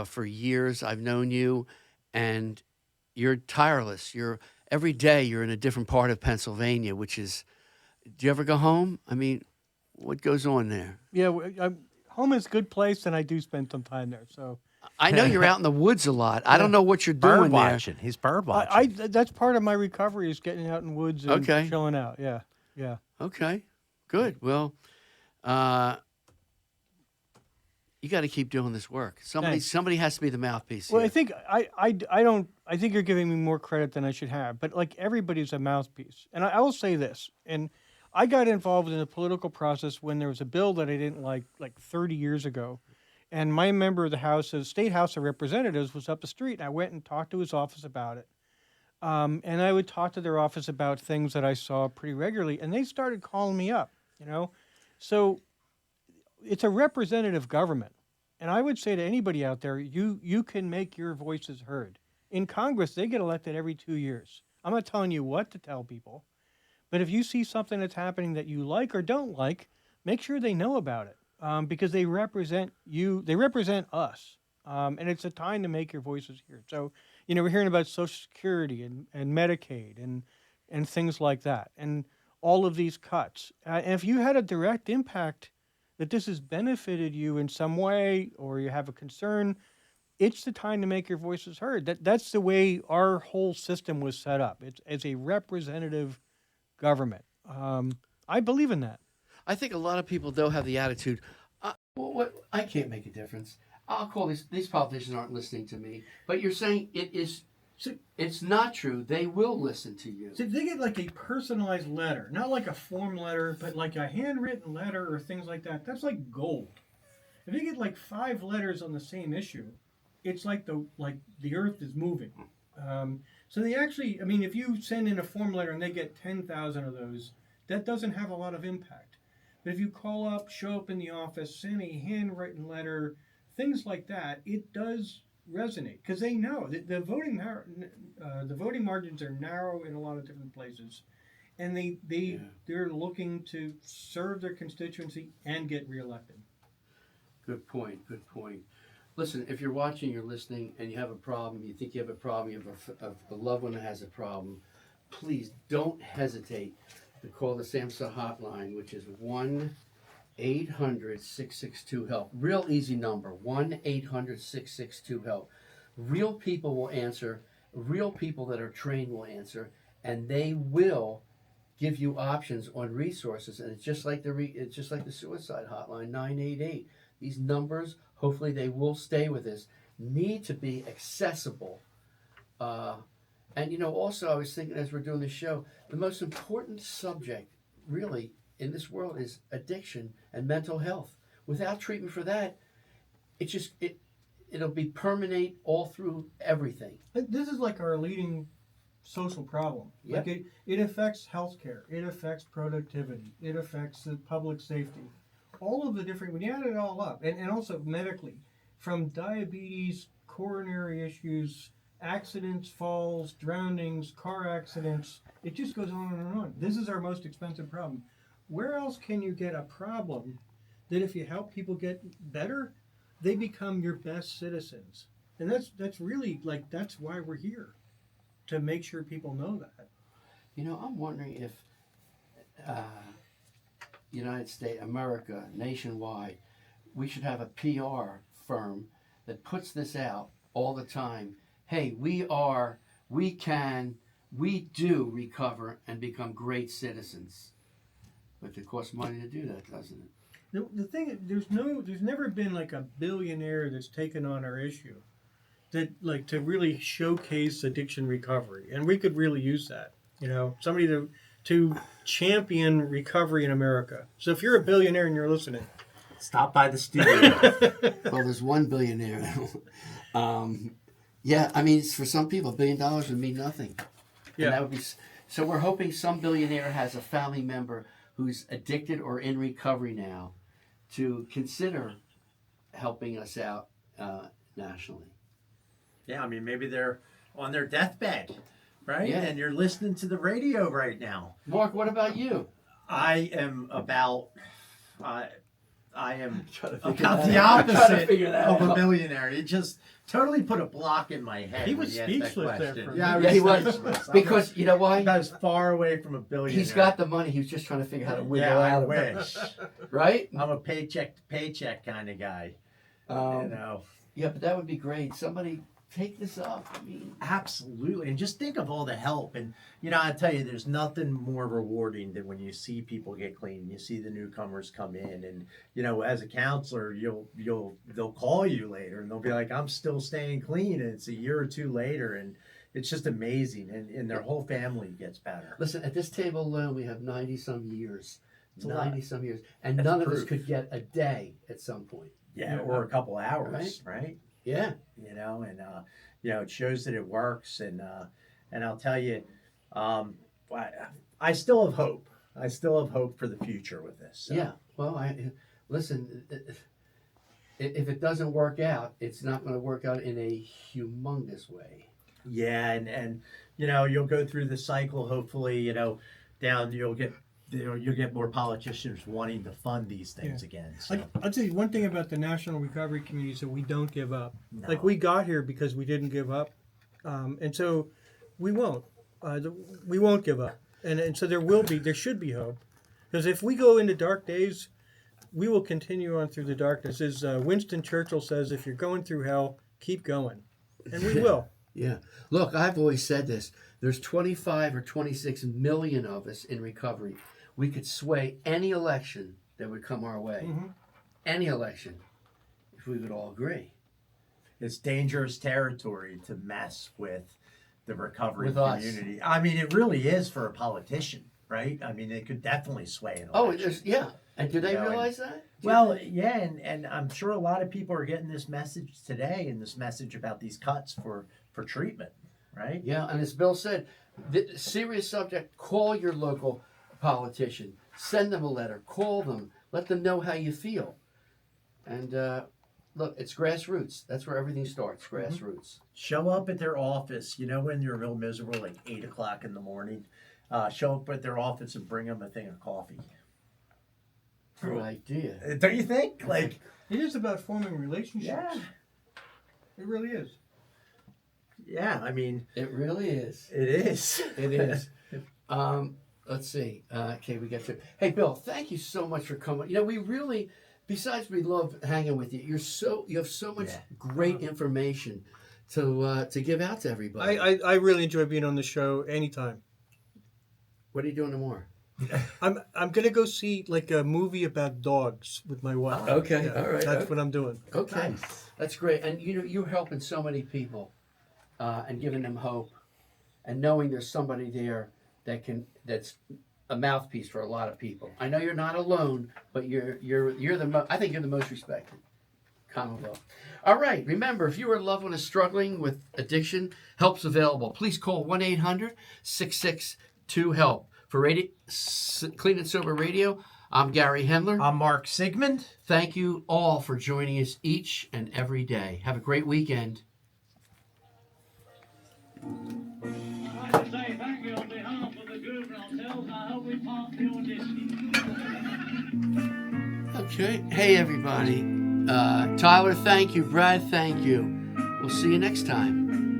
S3: for years. I've known you, and you're tireless. Every day you're in a different part of Pennsylvania, which is, do you ever go home? I mean, what goes on there?
S7: Yeah, home is a good place, and I do spend some time there. So
S3: I know you're out in the woods a lot. I don't know what you're doing
S4: Bird watching.
S3: there.
S4: He's bird watching.
S7: that's part of my recovery is getting out in the woods and
S3: Okay.
S7: chilling out. Yeah.
S3: Okay, good. Well, you got to keep doing this work. Somebody has to be the mouthpiece.
S7: Well,
S3: here.
S7: I think you're giving me more credit than I should have. But like everybody's a mouthpiece, and I will say this. And I got involved in the political process when there was a bill that I didn't like 30 years ago, and my member of the State House of Representatives was up the street, and I went and talked to his office about it. And I would talk to their office about things that I saw pretty regularly, and they started calling me up. So it's a representative government. And I would say to anybody out there, you can make your voices heard. In Congress, they get elected every 2 years. I'm not telling you what to tell people, but if you see something that's happening that you like or don't like, make sure they know about it because they represent you. They represent us. And it's a time to make your voices heard. So, we're hearing about Social Security and Medicaid and things like that and all of these cuts. And if you had a direct impact that this has benefited you in some way or you have a concern, it's the time to make your voices heard. That's the way our whole system was set up. It's as a representative government. I believe in that.
S3: I think a lot of people, though, have the attitude, I can't make a difference. I'll call these politicians aren't listening to me. But you're saying it's not true. They will listen to you.
S7: So if they get like a personalized letter, not like a form letter, but like a handwritten letter or things like that, that's like gold. If they get like 5 letters on the same issue, it's like the earth is moving. So they actually, if you send in a form letter and they get 10,000 of those, that doesn't have a lot of impact. But if you call up, show up in the office, send a handwritten letter, things like that, it does resonate because they know that the voting margins are narrow in a lot of different places, and they're looking to serve their constituency and get reelected.
S3: Good point. Listen, if you're watching, you're listening, and you have a problem, you think you have a problem, you have a loved one that has a problem, please don't hesitate to call the SAMHSA hotline, which is 1-800-662-HELP. Real easy number, 1-800-662-HELP. Real people will answer. Real people that are trained will answer, and they will give you options on resources. And it's just like the suicide hotline, 988. These numbers, hopefully they will stay with us, need to be accessible. And also I was thinking as we're doing this show, the most important subject really in this world is addiction and mental health. Without treatment for that, it's it'll be permeate all through everything.
S7: This is like our leading social problem.
S3: Yep.
S7: Like it affects healthcare, it affects productivity, it affects the public safety. All of the different, when you add it all up, and also medically, from diabetes, coronary issues, accidents, falls, drownings, car accidents, it just goes on and on. This is our most expensive problem. Where else can you get a problem that if you help people get better, they become your best citizens? And that's really, like, that's why we're here, to make sure people know that.
S3: You know, I'm wondering if United States, America, nationwide, we should have a PR firm that puts this out all the time. Hey, we do recover and become great citizens. But it costs money to do that, doesn't it?
S7: The thing is, there's never been like a billionaire that's taken on our issue that, like, to really showcase addiction recovery, and we could really use that. You know, somebody to champion recovery in America. So if you're a billionaire and you're listening,
S4: Stop by the studio.
S3: Well, there's one billionaire. Yeah, I mean, for some people, $1 billion would mean nothing.
S7: Yeah.
S3: And that would be, so we're hoping some billionaire has a family member who's addicted or in recovery now to consider helping us out nationally.
S4: Yeah, I mean, maybe they're on their deathbed, right?
S3: Yeah.
S4: And you're listening to the radio right now.
S3: Mark, what about you?
S4: I am about
S3: that
S4: the
S3: out. I'm trying to
S4: opposite
S3: figure that
S4: of a
S3: out.
S4: billionaire. It just totally put a block in my head.
S7: He
S4: when
S7: was
S4: you asked that
S7: speechless there
S4: question.
S7: for a
S4: Yeah,
S3: Yeah, he was.
S4: speechless.
S3: Because, you know why?
S4: I was far away from a billionaire.
S3: He's got the money. He was just trying to figure out how to wiggle
S4: Yeah, I
S3: out of it.
S4: wish.
S3: Right?
S4: I'm a paycheck to paycheck kind of guy. You know.
S3: Yeah, but that would be great. Somebody take this up. I mean,
S4: Absolutely. And just think of all the help. And, you know, I tell you, there's nothing more rewarding than when you see people get clean. You see the newcomers come in and, you know, as a counselor, they'll call you later and they'll be like, I'm still staying clean. And it's a year or two later. And it's just amazing. And their whole family gets better.
S3: listen, at this table alone, we have 90-some years.
S4: It's a lot.
S3: 90-some years. And
S4: That's
S3: none of us
S4: proof.
S3: could get a day at some point.
S4: Yeah. Or a couple hours, right?
S3: Yeah.
S4: You know, and you know, it shows that it works. And I'll tell you, I still have hope. I still have hope for the future with this. So.
S3: Yeah. Well, listen, if it doesn't work out, it's not going to work out in a humongous way.
S4: Yeah, and you know, you'll go through the cycle. Hopefully, you know, you'll get more politicians wanting to fund these things again. So.
S7: I'll tell you one thing about the national recovery community is that we don't give up.
S4: No.
S7: Like, we got here because we didn't give up, and so we won't. We won't give up, and so there should be hope, because if we go into dark days, we will continue on through the darkness. As Winston Churchill says, if you're going through hell, keep going, and we will.
S3: Yeah. Look, I've always said this. There's 25 or 26 million of us in recovery. We could sway any election that would come our way.
S7: Mm-hmm.
S3: Any election, if we would all agree.
S4: It's dangerous territory to mess with the recovery
S3: With us.
S4: community. I mean, it really is for a politician, right? I mean, it could definitely sway an
S3: Oh,
S4: election.
S3: yeah. And do they
S4: You know,
S3: realize that? Do you
S4: Well,
S3: think?
S4: yeah, and I'm sure a lot of people are getting this message today and this message about these cuts for treatment, right?
S3: Yeah, and as Bill said, the serious subject, call your local politician. Send them a letter. Call them. Let them know how you feel. And look, it's grassroots. That's where everything starts, grassroots.
S4: Show up at their office, you know, when you're real miserable, like 8 o'clock in the morning. Show up at their office and bring them a thing of coffee.
S3: Good idea.
S4: Don't you think? Like,
S7: It is about forming relationships.
S4: yeah.
S7: It really is.
S4: Yeah, I mean,
S3: It really is.
S4: it is.
S3: It is. Let's see. Okay, we get to. Hey, Bill, thank you so much for coming. You know, we really, besides we love hanging with you, you have so much great information to give out to everybody.
S7: I really enjoy being on the show anytime.
S3: What are you doing tomorrow?
S7: I'm gonna go see like a movie about dogs with my wife.
S3: Okay, all right.
S7: That's what I'm doing.
S3: Okay, that's great. And you know, you're helping so many people, and giving them hope, and knowing there's somebody there that's a mouthpiece for a lot of people. I know you're not alone, but I think you're the most respected, Commonwealth. All right. Remember, if you or a loved one is struggling with addiction, help's available. Please call 1-800-662-HELP. For Clean and Sober Radio, I'm Gary Hendler.
S4: I'm Mark Sigmund.
S3: Thank you all for joining us each and every day. Have a great weekend.
S2: I'd like to say thank you on behalf of the group and ourselves. I hope we passed the audition.
S3: Okay. Hey, everybody. Tyler, thank you. Brad, thank you. We'll see you next time.